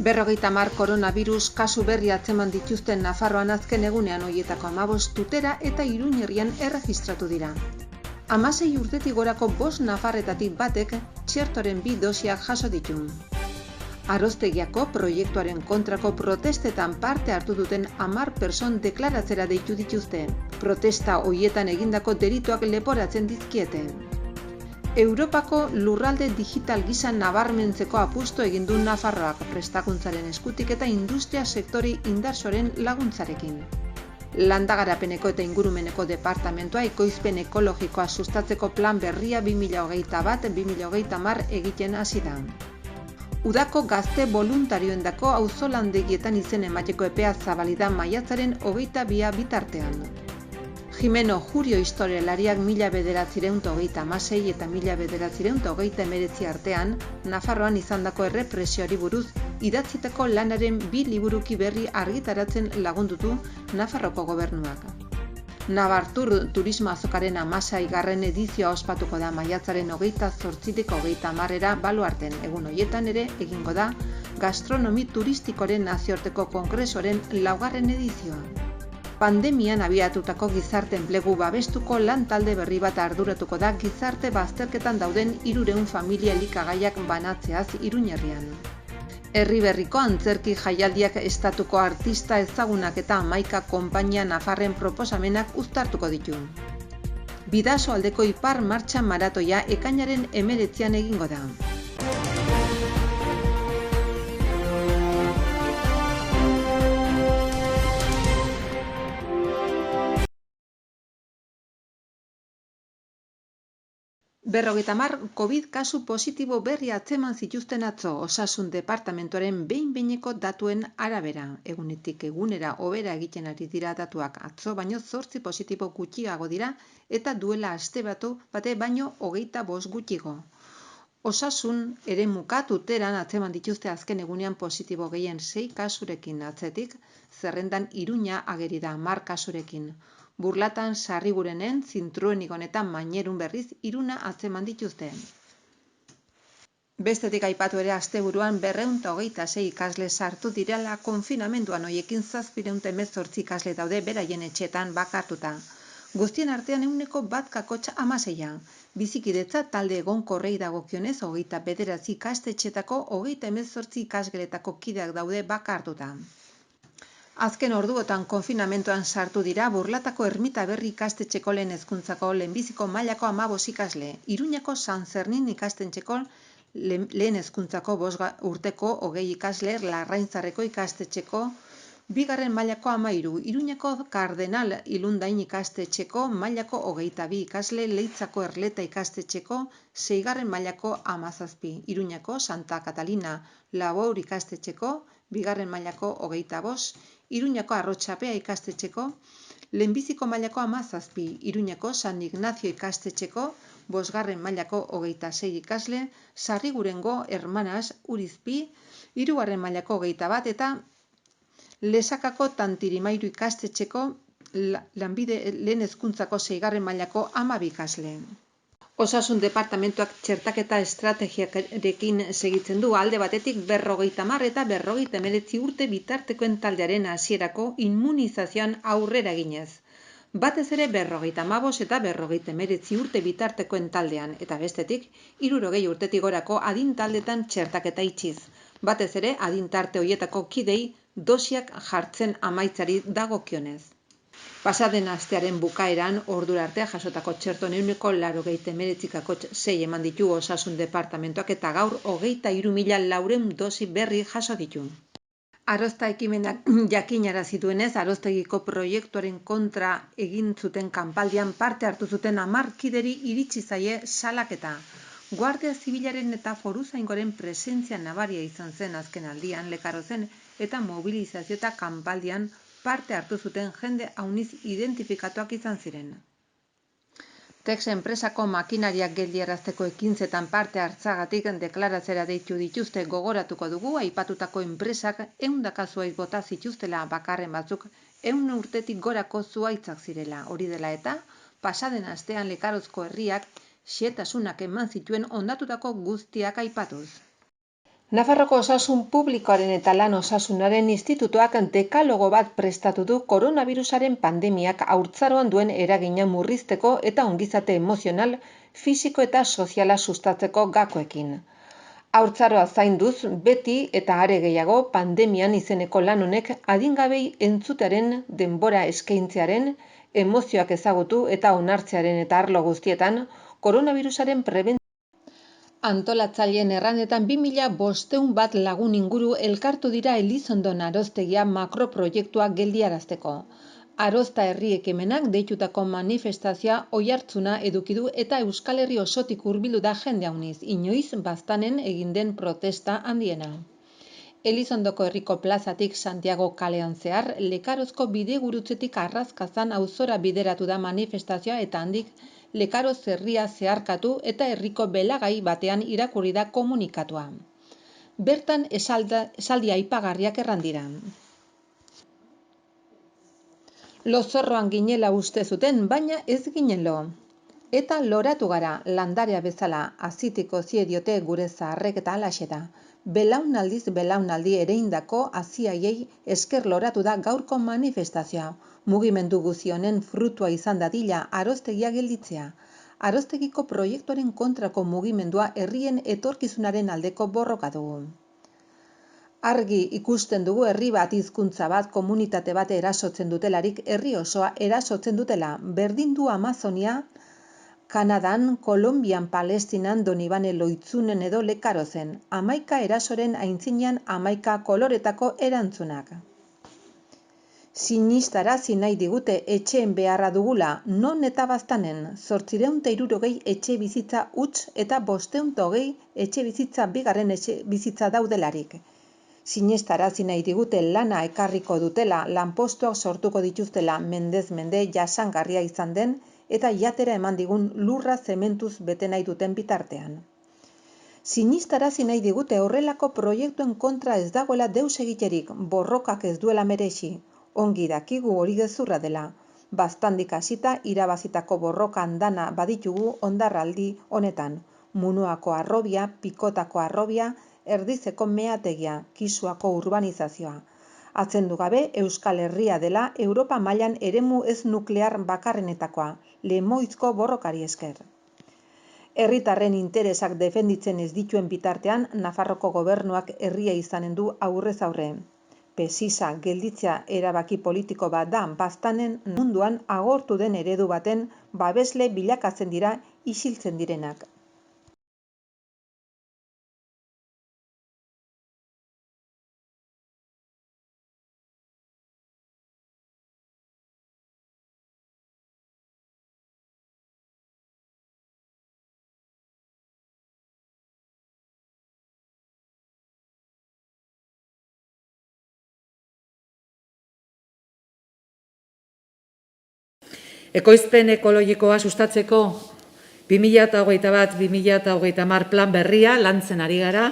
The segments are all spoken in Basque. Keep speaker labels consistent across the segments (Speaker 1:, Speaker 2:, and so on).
Speaker 1: 50 koronavirus kasu berri atzeman dituzten Nafarroan azken egunean horietako 15 Tutera eta Iruña herrian erregistratu dira. 16 urtetik gorako 5 nafarretatik batek txertoren 2 dosiak jaso ditu. Aroztegiako proiektuaren kontrako protestetan parte hartu duten 10 person deklaratzera deitu dituzte. Protesta horietan egindako delituak leporatzen dizkiete. Europako lurralde digital gisa nabarmentzeko apustu egin du Nafarroak prestakuntzaren eskutik eta industria sektore indartsuaren laguntzarekin. Landagarapeneko eta ingurumeneko departamentoa ekoizpen ekologikoa sustatzeko plan berria 2021-2030 egiten hasi da. Udako gazte voluntarioendako auzolandegietan izen emateko epea zabali da maiatzaren 22 bitartean. Jimeno Jurio historialariak 1936 eta 1939 artean Nafarroan izandako errepresioari buruz idatzitako lanaren 2 liburuki berri argitaratzen lagundutu Nafarroko gobernuak. Nabartur turismo azokaren 16. edizioa ospatuko da maiatzaren 28tik 30 baluarten. Egun horietan ere egingo da gastronomi turistikoren nazioarteko kongresoaren 4. edizioa. Pandemian abiatutako gizarte enplegu babestuko lan talde berri bat arduratuko da gizarte bazterketan dauden 300 familia elikagaiak banatzeaz Iruña herrian. Herri berriko antzerki jaialdiak estatuko artista ezagunak eta 11 konpainia nafarren proposamenak uztartuko ditu. Bidasoaldeko ipar martxa maratoia ekainaren 19an egingo da. COVID kasu positibo berri atzeman zituzten atzo Osasun Departamentuaren behin-behineko datuen arabera. Egunetik egunera hobera egiten ari dira datuak atzo, baino 8 positibo gutxiago dira eta duela aste bate baino 25 gutxigo. Osasun eremuka Tuteran atzeman dituzte azken egunean positibo gehien 6 kasurekin atzetik, zerrendan Iruña ageri da 10 kasurekin. Burlatan, Sarrigurenen, Zintruenigon eta Mainerun berriz Iruna atzeman dituzte. Bestetik aipatu ere asteburuan 226 ikasle sartu direla konfinamenduan, hoiekin 718 ikasle daude beraien etxetan bakartuta. Guztien artean 1,16. Bizikidetza talde egonkorrei dagokionez 29 ikastetxetako 38 ikasgeletako kideak daude bakartuta. Azken orduotan konfinamentuan sartu dira Burlatako Ermita Berri ikastetxeko lehen hezkuntzako lehenbiziko mailako 15 ikasle, Iruñako San Zernin ikastetxeko lehen hezkuntzako 5 urteko 20 ikasle, Larraintzarreko ikastetxeko 2. mailako 13, Iruñako Kardenal Ilundain ikastetxeko mailako 22 ikasle, Leitzako Erleta ikastetxeko 6. mailako 17, Iruñako Santa Catalina Labor ikastetxeko 2. mailako 25, Iruñako Arrotxapea ikastetxeko lehenbiziko mailako 17, Iruñako San Ignacio ikastetxeko 5. mailako 26 ikasle, Sarrigurengo Hermanas Urizpi 3. mailako 21 eta Lesakako Tantirimairu ikastetxeko lanbide lehen hezkuntzako 6. mailako 12 ikasle. Osasun Departamentuak txertaketa estrategiarekin segitzen du alde batetik 50 eta 59 urte bitartekoen taldearen hasierako immunizazioan aurrera eginez. Batez ere 55 eta 59 urte bitartekoen taldean, eta bestetik 60 urtetik gorako adin taldetan txertaketa itxiz. Batez ere adin tarte hoietako kidei dosiak jartzen amaitzari dagokionez. Pasaden astearen bukaeran ordura arte jasotako txertoen 89,6 eman ditu Osasun Departamentuak eta gaur 23.400 dosi berri jaso ditu. Arozta ekimenak jakinarazi duenez, Aroztegiko proiektuaren kontra egin zuten kanpaldian parte hartu zuten 10 kideri iritsi zaie salaketa. Guardia Zibilaren eta Foruzaingoren presentzia nabaria izan zen azken aldian, Lekarozen eta mobilizazio eta kanpaldian parte hartu zuten jende hauniz identifikatuak izan ziren. Tex enpresako makinariak geldiarazteko ekintzetan parte hartzagatik deklaratzera deitu dituzte. Gogoratuko dugu aipatutako enpresak 100 zuhaitz bota zituztela, bakarren batzuk 100 urtetik gorako zuhaitzak zirela. Hori dela eta pasaden astean Lekarozko herriak xehetasunak eman zituen hondatutako guztiak aipatuz. Nafarroko Osasun Publikoaren eta Lan Osasunaren Institutuak dekalogo bat prestatu du koronavirusaren pandemiak haurtzaroan duen eragina murrizteko eta ongizate emozional, fisiko eta soziala sustatzeko gakoekin. Haurtzaroa zainduz, beti eta are gehiago pandemian izeneko lan honek adingabei entzutearen denbora eskaintzearen, emozioak ezagutu eta onartzearen eta arlo guztietan koronavirusaren prebentzioa. Antolatzaileen erranetan 2500 bat lagun inguru elkartu dira Elizondon Aroztegia makroproiektua geldiarazteko. Arozta herri ekimenak deitutako manifestazioa oihartzuna eduki du eta Euskal Herri osotik hurbildu da jende handiz, inoiz baztanen egin den protesta handiena. Elizondoko herriko plazatik Santiago kalean zehar, Lekarozko bidegurutzetik Arrazkazan auzora bideratu da manifestazioa eta handik Lekaroz herria zeharkatu eta herriko belagai batean irakurri da komunikatua. Bertan esaldi aipagarriak erran dira. Lozorroan ginela uste zuten, baina ez ginen lo. Eta loratu gara, landarea bezala, azitiko zie diote gure zaharrek eta halaxe da. Belaunaldiz belaunaldi ereindako haziaiei esker loratu da gaurko manifestazioa. Mugimendu guztionen frutua izan dadila Aroztegia gelditzea. Aroztegiko proiektuaren kontrako mugimendua herrien etorkizunaren aldeko borroka dugu. Argi ikusten dugu herri bat, hizkuntza bat, komunitate bat erasotzen dutelarik herri osoa erasotzen dutela. Berdin du Amazonia, Kanadan, Kolonbian, Palestinan, Donibane Loitzunen edo Lekarozen. 11 erasoren aintzinean 11 koloretako erantzunak. Sinistarazi nahi digute etxeen beharra dugula, non eta baztanen, 860 etxe bizitza huts eta 520 etxe bizitza bigarren etxe bizitza daudelarik. Sinistarazi nahi digute lana ekarriko dutela, lanpostuak sortuko dituztela, mendez mende jasangarria izan den eta jatera eman digun lurra zementuz bete nahi duten bitartean. Sinistarazi nahi digute horrelako proiektuen kontra ez dagoela deus egiterik, borrokak ez duela merezi. Ongi dakigu hori gezurra dela. Baztandik hasita irabazitako borroka andana baditugu hondarraldi honetan. Munuako harrobia, Pikotako harrobia, Erdizeko meategia, Kisuako urbanizazioa. Atzendu gabe Euskal Herria dela Europa mailan eremu ez nuklear bakarrenetakoa, Lemoizko borrokari esker. Herritarren interesak defenditzen ez dituen bitartean, Nafarroko gobernuak herria izanen du aurrez aurre. Pesisa gelditzea erabaki politiko bat da baztanen munduan agortu den eredu baten babesle bilakatzen dira isiltzen direnak.
Speaker 2: Ekoizpen ekologikoa sustatzeko 2021-2030 plan berria lantzen ari gara.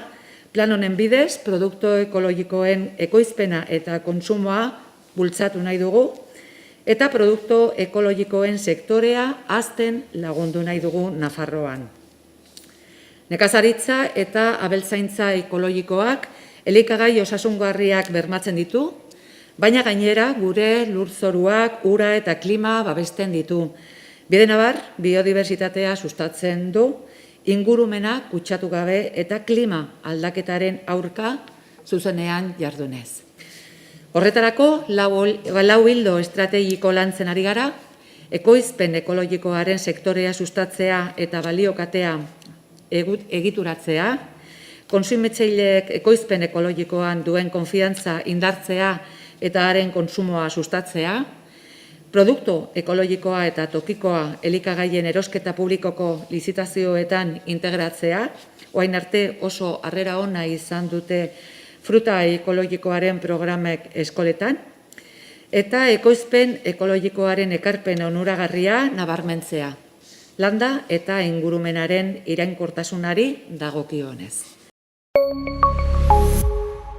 Speaker 2: Plan honen bidez, produktu ekologikoen ekoizpena eta kontsumoa bultzatu nahi dugu, eta produktu ekologikoen sektorea hazten lagundu nahi dugu Nafarroan. Nekazaritza eta abeltzaintza ekologikoak elikagai osasungarriak bermatzen ditu, baina gainera gure lurzoruak, ura eta klima babesten ditu. Bidenabar, biodibertsitatea sustatzen du, ingurumena kutsatu gabe eta klima aldaketaren aurka zuzenean jardunez. Horretarako, lau ildo estrategiko lantzen ari gara, ekoizpen ekologikoaren sektorea sustatzea eta baliokatea egituratzea, kontsumitzaileek ekoizpen ekologikoan duen konfiantza indartzea eta haren kontsumoa sustatzea, produktu ekologikoa eta tokikoa elikagaien erosketa publikoko lizitazioetan integratzea, orain arte oso harrera ona izan dute fruta ekologikoaren programek eskoletan, eta ekoizpen ekologikoaren ekarpen onuragarria nabarmentzea, landa eta ingurumenaren iraunkortasunari dagokionez.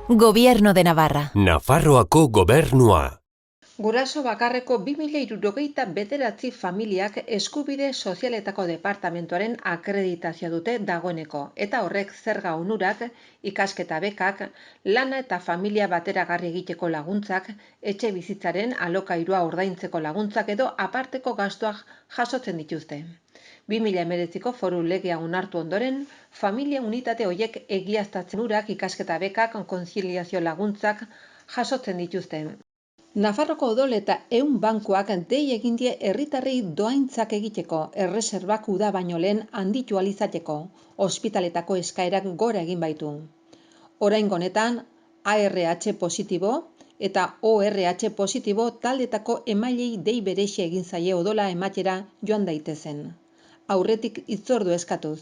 Speaker 3: Gobierno de Navarra.
Speaker 4: Nafarroako gobernua.
Speaker 1: Guraso bakarreko 2069 familiak eskubide sozialetako departamentuaren akreditazioa dute dagoeneko, eta horrek zerga onurak, ikasketa bekak, lana eta familia bateragarri egiteko laguntzak, etxe bizitzaren alokairua ordaintzeko laguntzak edo aparteko gastuak jasotzen dituzte. 2019ko foru legea onartu ondoren, familia unitate horiek egiaztatzen urak, ikasketa bekak, konziliazio laguntzak jasotzen dituzte. Nafarroko odol eta ehun bankuak dei egin die herritarrei dohaintzak egiteko, erreserbak uda baino lehen handitu ahal izateko. Ospitaletako eskaerak gora egin baitu. Oraingo honetan, ARH positibo eta ORH positibo taldetako emailei dei berexia egin zaie odola ematera joan daitezen. Aurretik hitzordu eskatuz.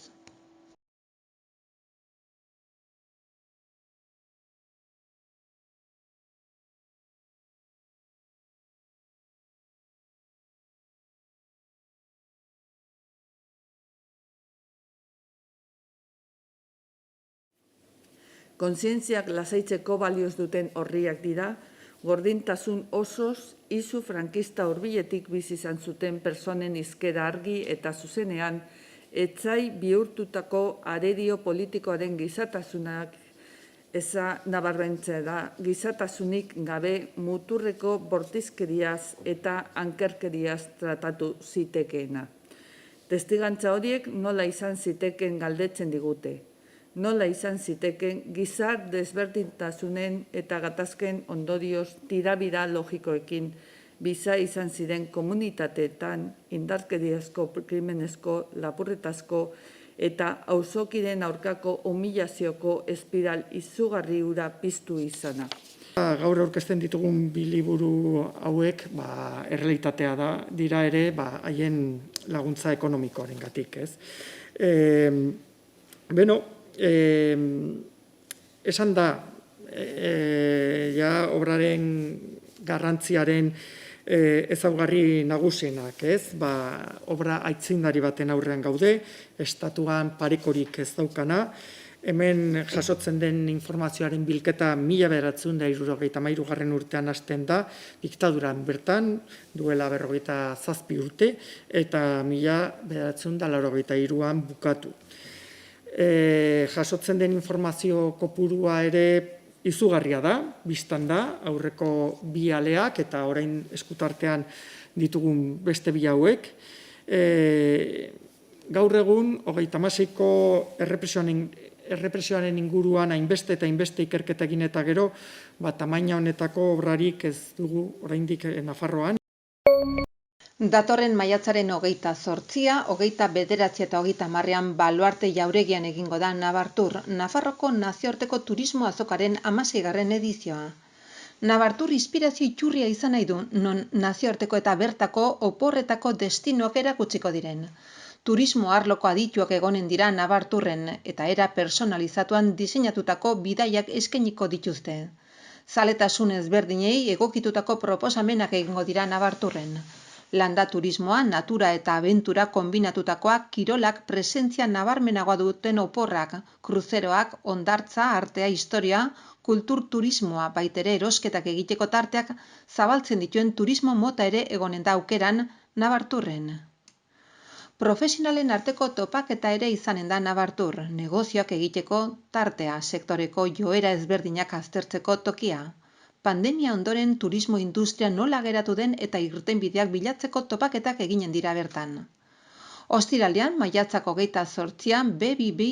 Speaker 2: Kontzientziak lasaitzeko balioz duten horriak dira, gordintasun osoz izu frankista hurbiletik bizi izan zuten pertsonen hizkera argi eta zuzenean etzai bihurtutako arerio politikoaren gizatasunak eza nabarmentzea da, gizatasunik gabe muturreko bortizkeriaz eta ankerkeriaz tratatu zitekeena. Testigantza horiek nola izan ziteken galdetzen digute. Nola izan ziteken gizar desberdintasunen eta gatazken ondorioz tirabira logikoekin biza izan ziren komunitateetan indarkeriazko, krimenezko, lapurretazko eta auzokiren aurkako humilazioko espiral izugarri hura piztu izana.
Speaker 3: Gaur aurkezten ditugun bi liburu hauek errealitatea dira ere haien laguntza ekonomikoarengatik, ez? Esan da, obraren garrantziaren ezaugarri nagusienak, ez? Obra aitzindari baten aurrean gaude, estatuan parekorik ez daukana, hemen jasotzen den informazioaren bilketa 1973 urtean hasten da, diktaduran bertan, duela 47 urte, eta 1983an bukatu. Jasotzen den informazio kopurua ere izugarria da, biztan da, aurreko bi aleak eta orain eskutartean ditugun beste bi hauek. Gaur egun, 36ko errepresioaren inguruan hainbeste eta hainbeste ikerketa egin eta gero, tamaina honetako obrarik ez dugu oraindik Nafarroan.
Speaker 1: Datorren maiatzaren 28, 29 eta 30 Baluarte jauregian egingo da Nabartur, Nafarroko nazioarteko turismo azokaren 16. edizioa. Nabartur inspirazio iturria izan nahi du, non nazioarteko eta bertako oporretako destinoak erakutsiko diren. Turismo arloko adituak egonen dira Nabarturren eta era personalizatuan diseinatutako bidaiak eskainiko dituzte. Zaletasun ezberdinei egokitutako proposamenak egingo dira Nabarturren. Landa turismoa, natura eta abentura kombinatutakoak, kirolak, presentzia nabarmenagoa duten oporrak, kruzeroak, hondartza, artea, historia, kultur turismoa, baitere erosketak egiteko tarteak zabaltzen dituen turismo mota ere egonen da aukeran Nabarturren. Profesionalen arteko topaketa ere izanen da Nabartur, negozioak egiteko tartea, sektoreko joera ezberdinak aztertzeko tokia. Pandemia ondoren turismo industria nola geratu den eta irtenbideak bilatzeko topaketak eginen dira bertan. Ostiralean, maiatzak 28an, B2B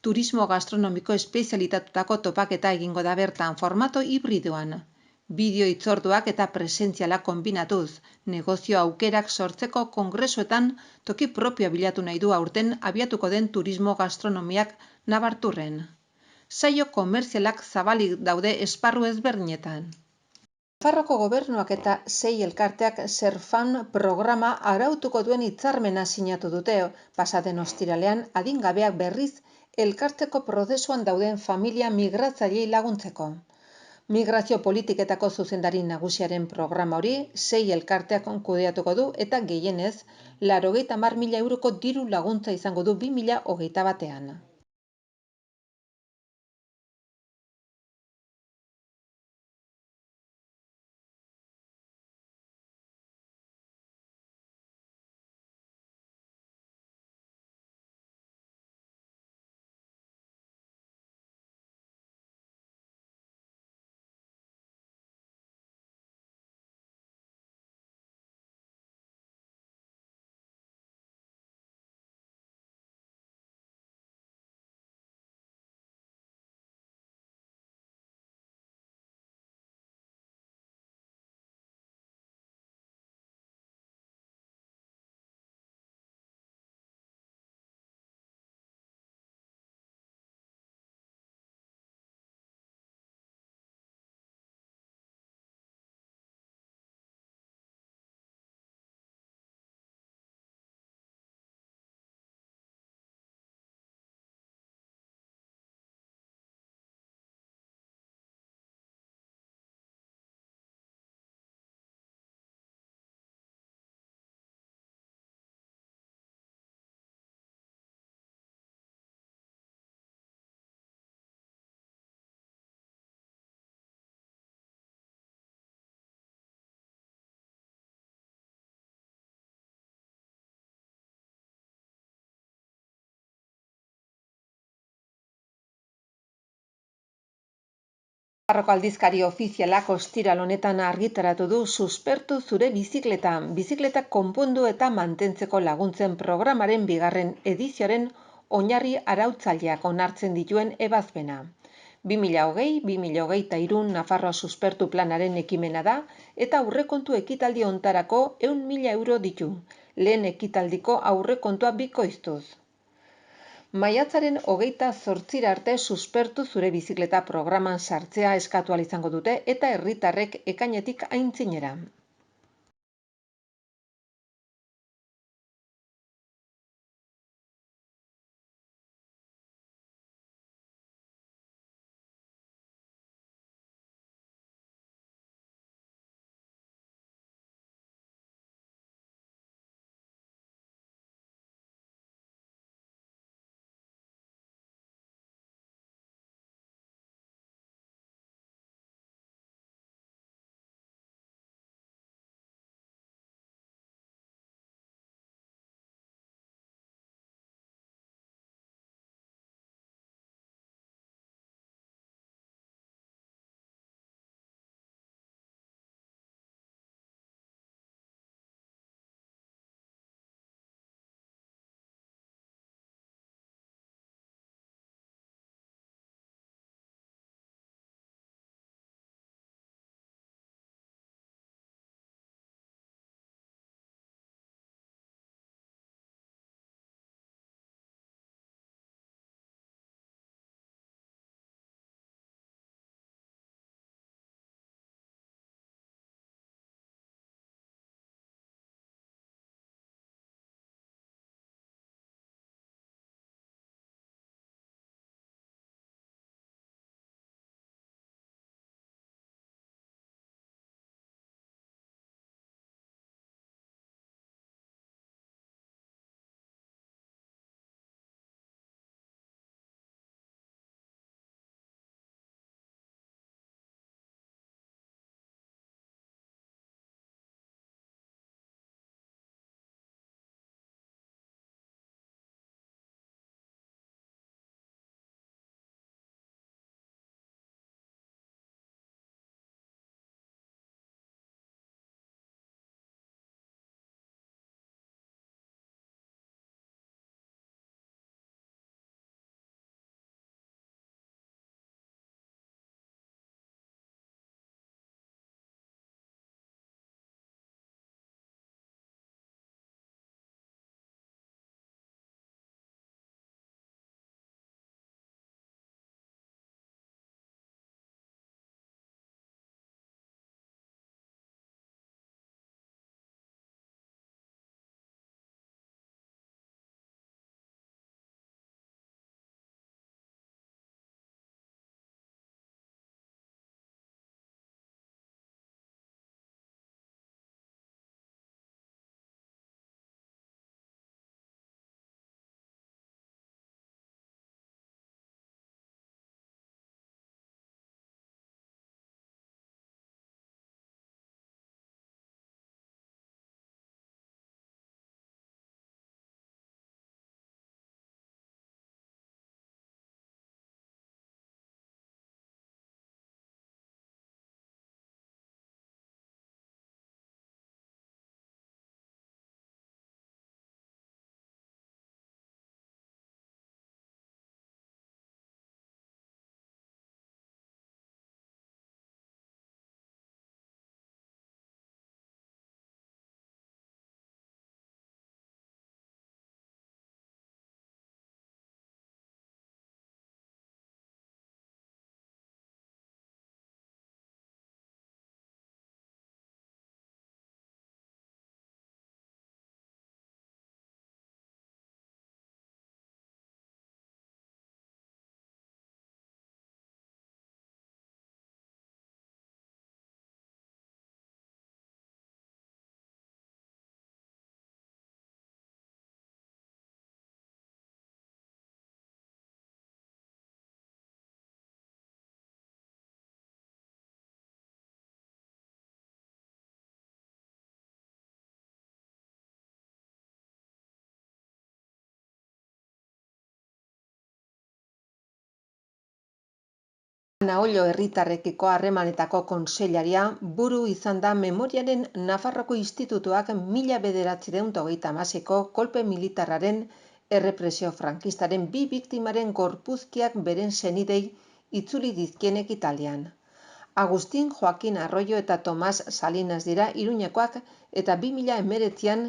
Speaker 1: turismo gastronomiko espezialitatutako topaketa egingo da bertan formato hibridoan. Bideo hitzorduak eta presentziala kombinatuz, negozio aukerak sortzeko kongresuetan toki propioa bilatu nahi du aurten abiatuko den turismo gastronomiak Nabarturren. Saio komerzialak zabalik daude esparru ezberdinetan. Nafarroko gobernuak eta 6 elkarteak Serfan programa arautuko duen hitzarmena sinatu dute pasaden ostiralean adingabeak berriz elkartzeko prozesuan dauden familia migratzaileei laguntzeko. Migrazio politiketako zuzendari nagusiaren programa hori 6 elkarteak kudeatuko du eta gehienez 90.000 euroko diru laguntza izango du 2021an. Nafarroko aldizkari ofizialak ostiral honetan argitaratu du Suspertu zure bizikleta, bizikletak konpondu eta mantentzeko laguntzen programaren 2. edizioaren oinarri arautzaileak onartzen dituen ebazpena. 2020-2023 Nafarroa Suspertu planaren ekimena da eta aurrekontu ekitaldi hontarako 100.000 euro ditu, lehen ekitaldiko aurrekontua bikoiztuz. Maiatzaren 28 arte Suspertu zure bizikleta programan sartzea eskatu ahal izango dute eta herritarrek ekainetik aintzinera. Naollo herritarrekiko harremanetako kontseilaria buru izan da Memoriaren Nafarroko Institutuak 1936ko kolpe militarraren errepresio frankistaren 2 biktimaren gorpuzkiak beren senidei itzuli dizkienek Italian. Agustin Joaquin Arroyo eta Tomas Salinas dira Iruñekoak eta 2019an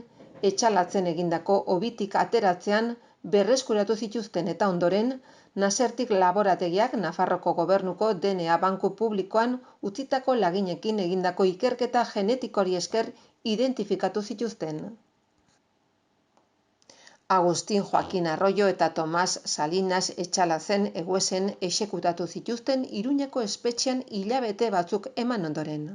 Speaker 1: etxalatzen egindako hobitik ateratzean berreskuratu zituzten eta ondoren Nasertik laborategiak Nafarroko Gobernuko DNA banku publikoan utzitako laginekin egindako ikerketa genetikoari esker identifikatu zituzten. Agustin Joaquin Arroyo eta Tomas Salinas etxalatzen eguesen exekutatu zituzten Iruñeko espetxean hilabete batzuk eman ondoren.